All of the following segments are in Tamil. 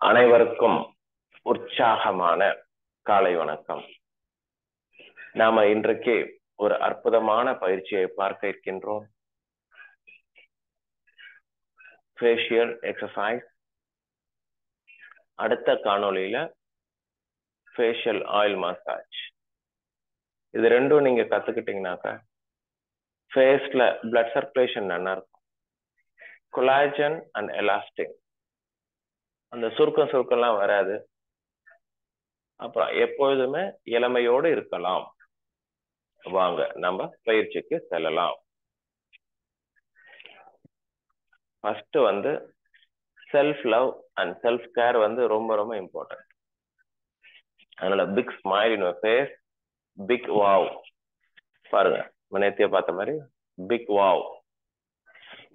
அனைவருக்கும் உற்சாகமான காலை வணக்கம். நாம இன்றைக்கு ஒரு அற்புதமான பயிற்சியை பார்க்க இருக்கின்றோம். Facial exercise. அடுத்த காணொளியில ஃபேஷியல் ஆயில் மசாஜ். இது ரெண்டும் நீங்க கத்துக்கிட்டீங்கன்னாக்கா ஃபேஸ்ல பிளட் சர்க்குலேஷன் நல்லா இருக்கும். கொலாஜன் அண்ட் எலாஸ்டின், அந்த சுருக்கம்லாம் வராது. அப்புறம் எப்பொழுதுமே இளமையோடு இருக்கலாம். வாங்க நம்ம பயிற்சிக்கு செல்லலாம். First self love and self care ரொம்ப ரொம்ப இம்பார்ட்டன்ட். அதனால big smile in your face, big wow. பாருங்க, நேத்திய பார்த்த மாதிரி big wow.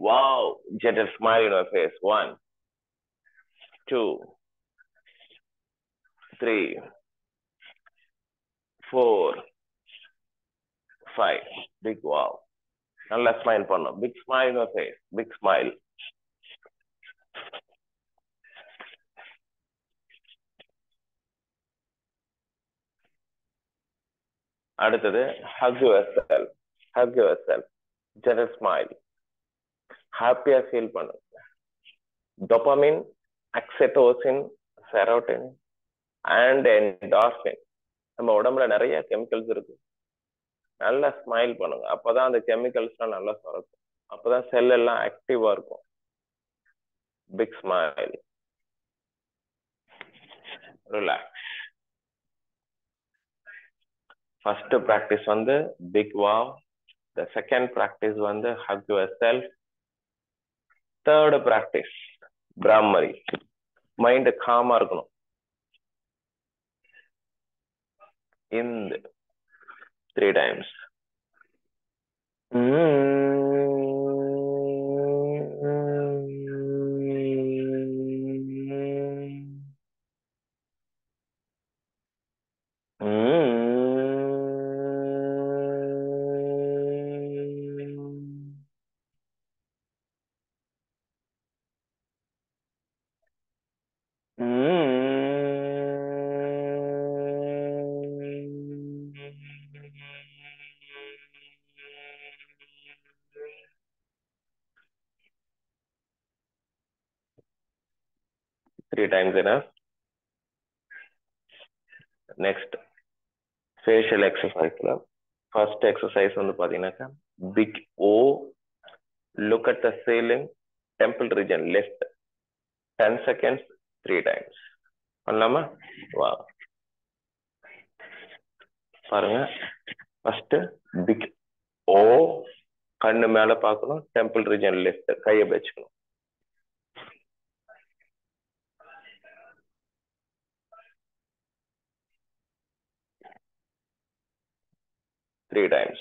Wow, gentle smile in your face. 1 2 3 4 5. big wow. நல்லா ஸ்மைல் பண்ணணும். big smile in your face, big smile. அடுத்தது hug yourself. hug yourself, gentle smile. ஹாப்பியா ஃபீல் பண்ணுங்க. Dopamine, oxytocin, serotonin and endorphin, நம்ம உடம்புல நிறைய கெமிக்கல்ஸ் இருக்கு. நல்லா ஸ்மைல் பண்ணுங்க. அப்பதான் அந்த கெமிக்கல்ஸ்லாம் நல்லா சுரக்கும். அப்பதான் செல் எல்லாம் ஆக்டிவா இருக்கும். Big smile, relax. First practice big wow. The second practice hug yourself. Third practice bhramari. Mind காமா இருக்கணும். இந்த 3 times. Three times enough. Next, facial exercise. First exercise பாத்தீங்கன்னாக்கா big O. Look at the ceiling, temple region left. 10 seconds, 3 times. பண்ணலாமா? வா பாருங்க. ஃபர்ஸ்ட் பிக் ஓ, கண்ணு மேல பார்க்கணும். டெம்பிள் ரீஜன் லெஃப்ட், கையை வச்சுக்கணும். Three times.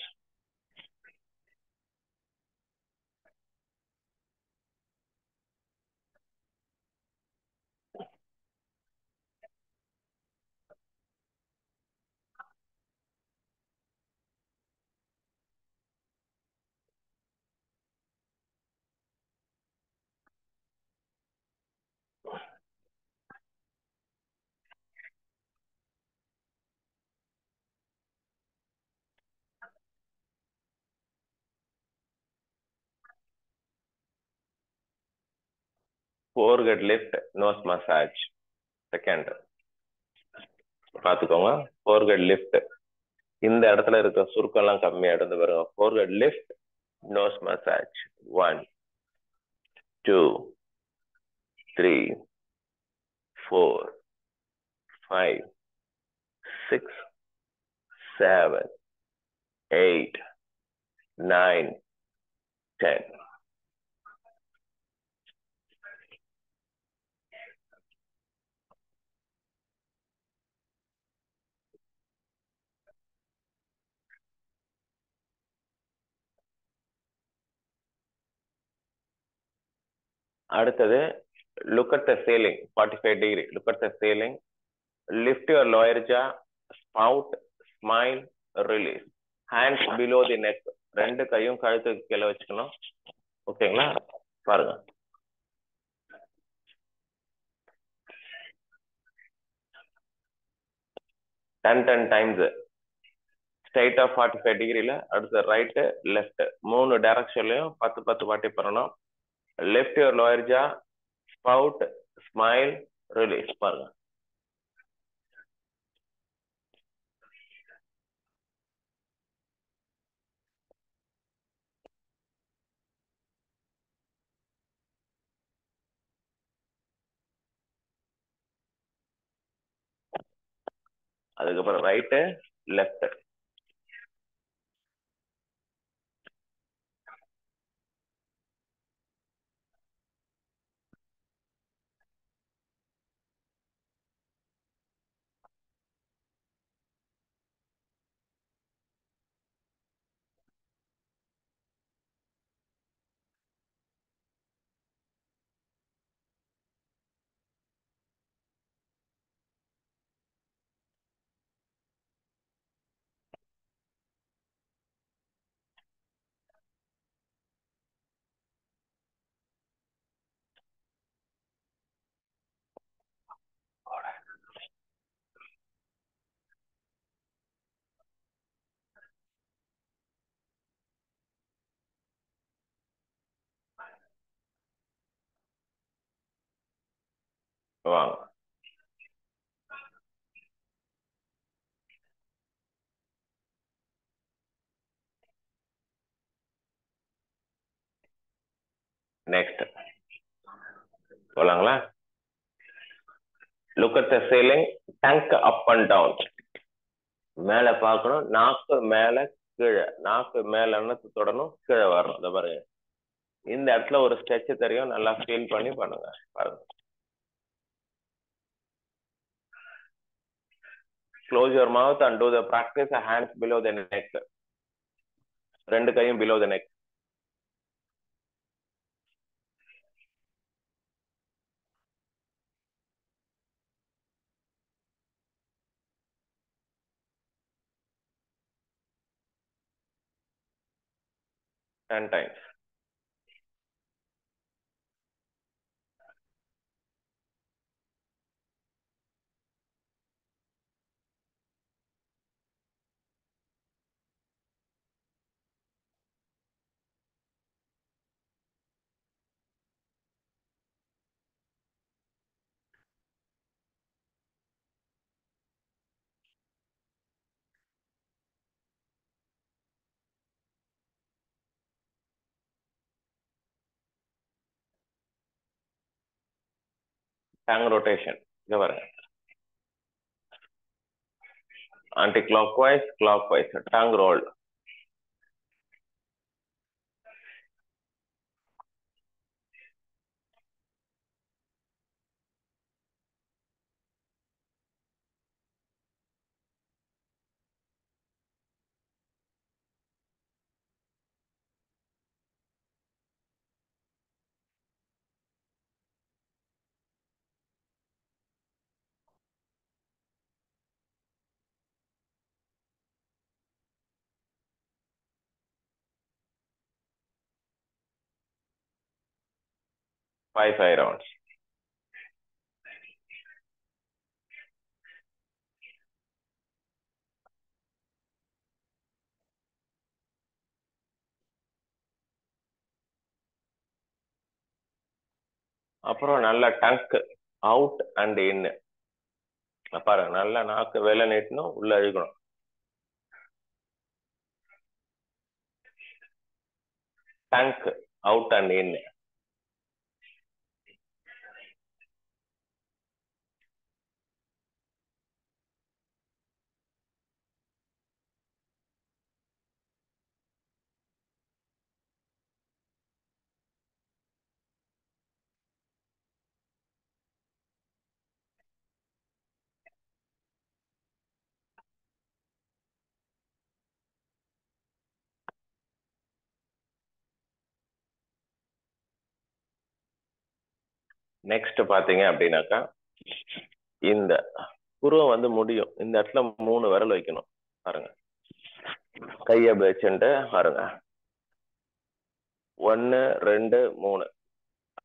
Forehead lift, nose massage. Second. பார்த்துக்கோங்க. forehead lift. இந்த இடத்துல இருக்க சுருக்கம்லாம் கம்மியா இருந்து பாருங்க. forehead lift, nose massage. 1 2 3 4 5 6 7 8 9 10. அடுத்தது look at the ceiling, 45 degree. Look at the ceiling. Lift your lower jaw, spout, smile, release. Hands below the neck. ரெண்டு கையும் கழுத்துக்கு கீழே வச்சுக்கணும். ஓகேங்களா? பாருங்க. 10 டைம்ஸ் ஸ்ட்ரைட்டா 45 டிகிரில, அடுத்து ரைட்டு லெஃப்ட் 3 டைரக்ஷன்லயும் 10 வாட்டி பண்ணணும். Lift your lower jaw, spout, smile, release. பாருங்க. அதுக்கப்புறம் ரைட்டு லெஃப்ட். வாங்க. நெக்ஸ்ட் போலாங்களா? Look at the ceiling, tongue up and down. மேல பார்க்கணும், நாக்கு மேல கீழே, நாக்கு மேல எண்ணத்து தொடணும், கீழே வரணும். இந்த பாருங்க, இந்த இடத்துல ஒரு ஸ்ட்ரெச் தெரியும், நல்லா ஃபீல் பண்ணி பண்ணுங்க. பாருங்க. Close your mouth and do the practice hands below the neck. ரெண்டு கையும் below the neck. Ten times. Tongue rotation. இங்க பாருங்க. Anti-clockwise, clockwise. Tongue roll. Five rounds. அப்புறம் நல்ல டங்க் அவுட் அண்ட் இன். பாருங்க, நல்லா நாக்கு வெளில நீட்டணும், உள்ள அழுகணும். Tongue out and in. Next பாத்தீங்க அப்படின்னாக்கா, இந்த புருவம் வந்து முடியும், இந்த இடத்துல 3 விரல் வைக்கணும். பாருங்க, கைய வச்சுட்டு பாருங்க, 1 2 3.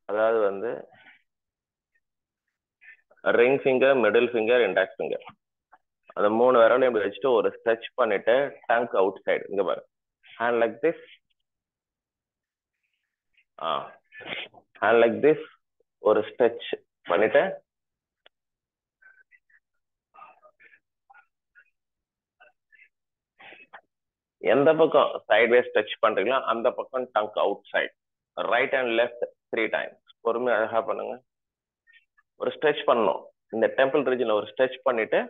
அதாவது வந்து ring finger, middle finger, index finger. அந்த 3 விரலையும் இப்படி வச்சுட்டு ஒரு ஸ்ட்ரெச் பண்ணிட்டு டங்க் அவுட் சைடு இங்க பாரு. Hand like this. Hand like this. ஒரு ஸ்ட்ரெச் பண்ணிட்டு எந்த பக்கம் சைட்வேஸ் டச் பண்றீங்களோ அந்த பக்கம் tongue out side. Right and left 3 times. பொறுமை அழகா பண்ணுங்க. ஒரு ஸ்ட்ரெச் பண்ணணும். இந்த டெம்பிள் ரீஜன்ல ஒரு ஸ்ட்ரெச் பண்ணிட்டு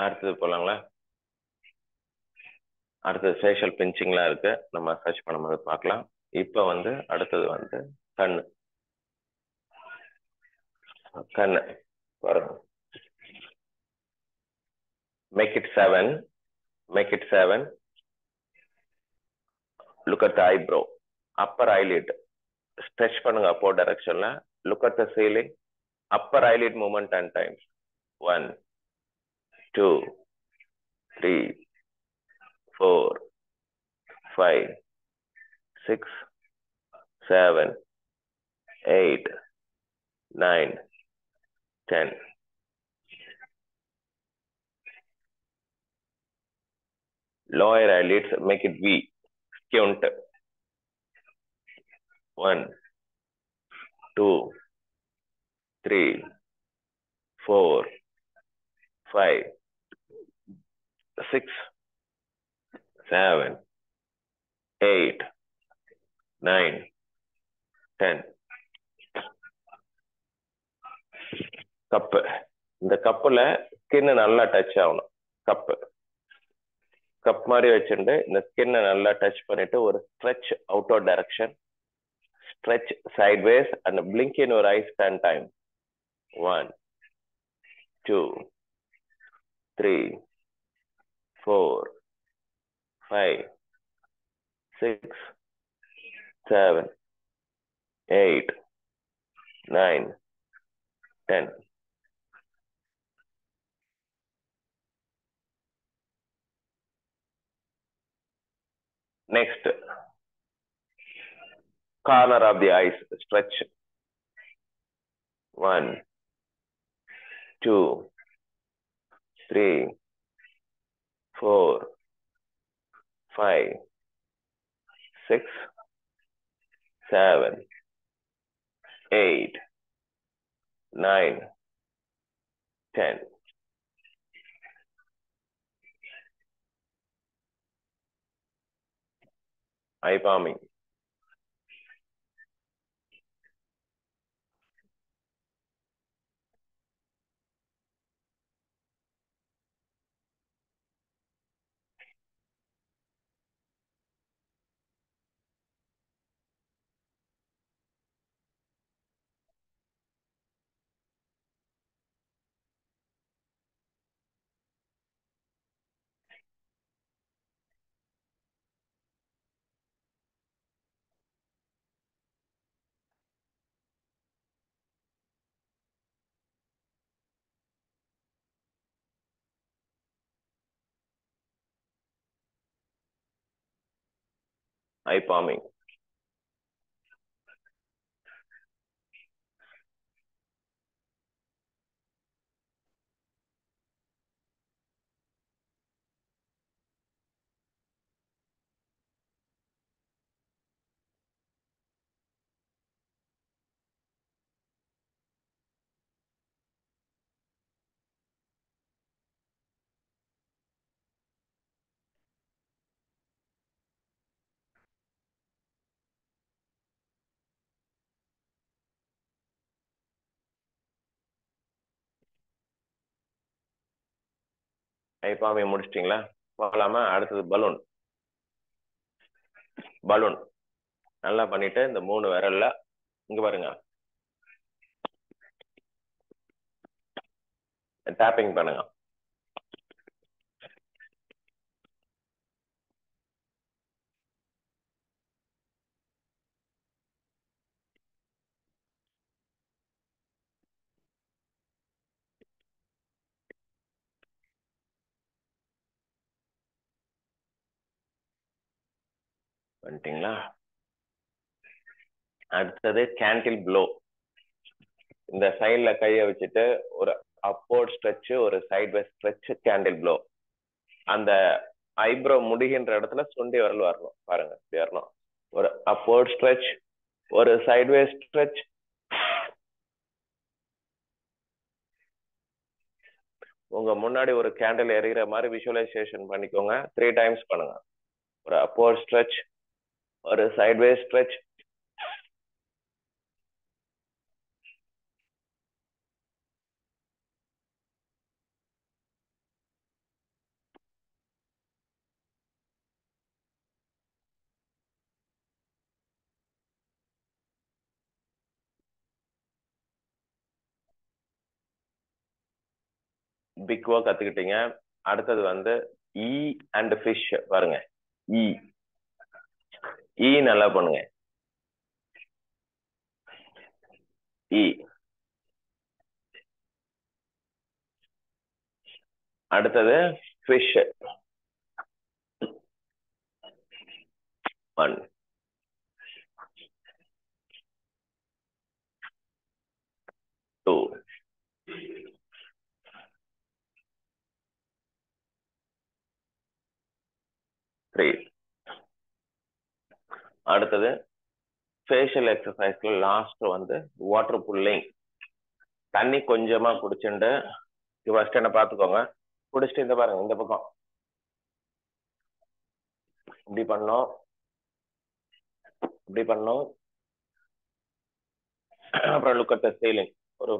அடுத்தது போலாங்களா? அடுத்தது ஃபேஷியல் பிஞ்சிங்லாம் இருக்கு, நம்ம சர்ச் பண்ணும்போது பார்க்கலாம். இப்போ வந்து அடுத்தது வந்து கண்ணு. கண்ணு பாருங்க. Make it 7. Make it 7. Look at the eyebrow. Upper eyelid stretch பண்ணுங்க அப்போர்ட் டைரக்ஷன்ல. Look at the ceiling. Upper eyelid movement 10 times. 1 2 3 4 5 6 7 8 9 10. Lower eyelids, make it V. Squint. 1 2 3 4 5 6 7 8 9 10. Cup. இந்த கப்புல ஸ்கின் நல்லா டச் ஆகணும். கப்பு கப் மாதிரி வச்சுட்டு இந்த ஸ்கின்னை நல்லா டச் பண்ணிட்டு ஒரு stretch outdoor direction. Stretch sideways and blink in your eyes 10 times. 1 2 3 4 5 6 7 8 9 10. Next, corner of the eyes stretch. 1 2 3 4 5 6 7 8 9 10. Eye palming. ஐ பாமிங். ஐபாமிங் முடிச்சிட்டீங்களா? போகலாமா? அடுத்தது பலூன். பலூன் நல்லா பண்ணிட்டு இந்த 3 விரல்ல இங்க பாருங்க டேப்பிங் பண்ணுங்க. பண்ணிட்டீங்களா? அடுத்தது கேண்டில் ப்ளோ. இந்த சைட்ல கையை வச்சுட்டு ஒரு அப்போர்ட் ஸ்ட்ரெச், ஒரு சைட்வேஸ் ஸ்ட்ரெச், கேண்டில் ப்ளோ. அந்த ஐப்ரோ முடிகின்ற இடத்துல சுண்டி விரல் வரணும். பாருங்க, இப்படி வரணும். ஒரு அப்போர்ட் ஸ்ட்ரெச், ஒரு சைட்வேஸ் ஸ்ட்ரெச், உங்க முன்னாடி ஒரு கேண்டில் எரிகிற மாதிரி விஷுவலைசேஷன் பண்ணிக்கோங்க. 3 டைம்ஸ் பண்ணுங்க. ஒரு அப்போர்ட் ஸ்ட்ரெச், ஒரு சைட்வேஸ் ஸ்ட்ரெச், பிக்வா கத்துக்கிட்டீங்க. அடுத்தது வந்து இ அண்ட் ஃபிஷ். பாருங்க, இ இ நல்லா பண்ணுங்க. இ. அடுத்தது ஃபிஷ். 1 2 3. அடுத்தது ஃபேஷியல் எக்ஸசைஸ்ல லாஸ்ட் வந்து வாட்டர் புல்லிங். தண்ணி கொஞ்சமா குடிச்சுட்டு ஃபர்ஸ்ட் என்ன பாத்துக்கோங்க. குடிச்சிட்டு இந்த பாருங்க, இந்த பக்கம் இப்படி பண்ணோம், இப்படி பண்ணோம். அப்புறம் லுக் அட் த சீலிங். ஒரு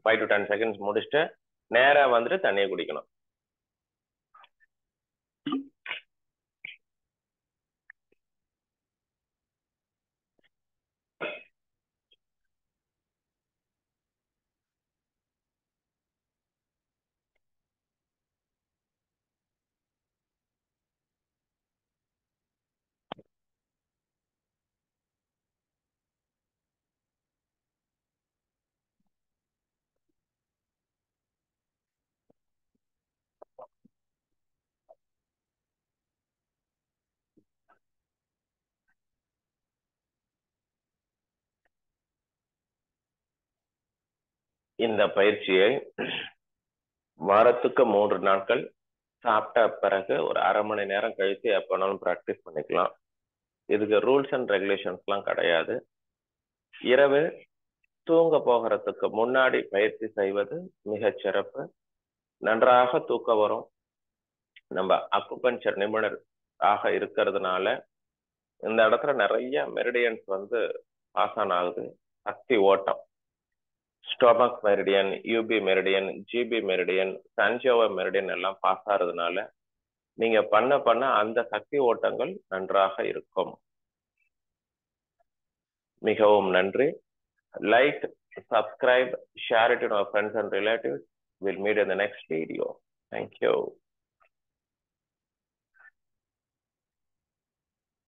5 to 10 செகண்ட்ஸ் முடிச்சுட்டு நேரா வந்துட்டு தண்ணியை குடிக்கணும். இந்த பயிற்சியை வாரத்துக்கு 3 நாட்கள் சாப்பிட்ட பிறகு ஒரு அரை மணி நேரம் கழித்து எப்பனாலும் ப்ராக்டிஸ் பண்ணிக்கலாம். இதுக்கு ரூல்ஸ் அண்ட் ரெகுலேஷன்ஸ் எல்லாம் கிடையாது. இரவு தூங்க போகிறதுக்கு முன்னாடி பயிற்சி செய்வது மிகச் சிறப்பு. நன்றாக தூக்கம் வரும். நம்ம அக்குபஞ்சர் நிபுணர் ஆக இருக்கிறதுனால இந்த இடத்துல நிறைய மெரிடியன்ஸ் வந்து பாஸ் ஆன் ஆகுது. சக்தி ஓட்டம், stomach meridian, UB meridian, GB meridian, San Jiao meridian எல்லாம் பாஸ் ஆறதுனால நீங்க பண்ண அந்த சக்தி ஓட்டங்கள் நன்றாக இருக்கும். மிகவும் நன்றி. Like, subscribe, share it to our friends and relatives. We'll meet in the next video. Thank you.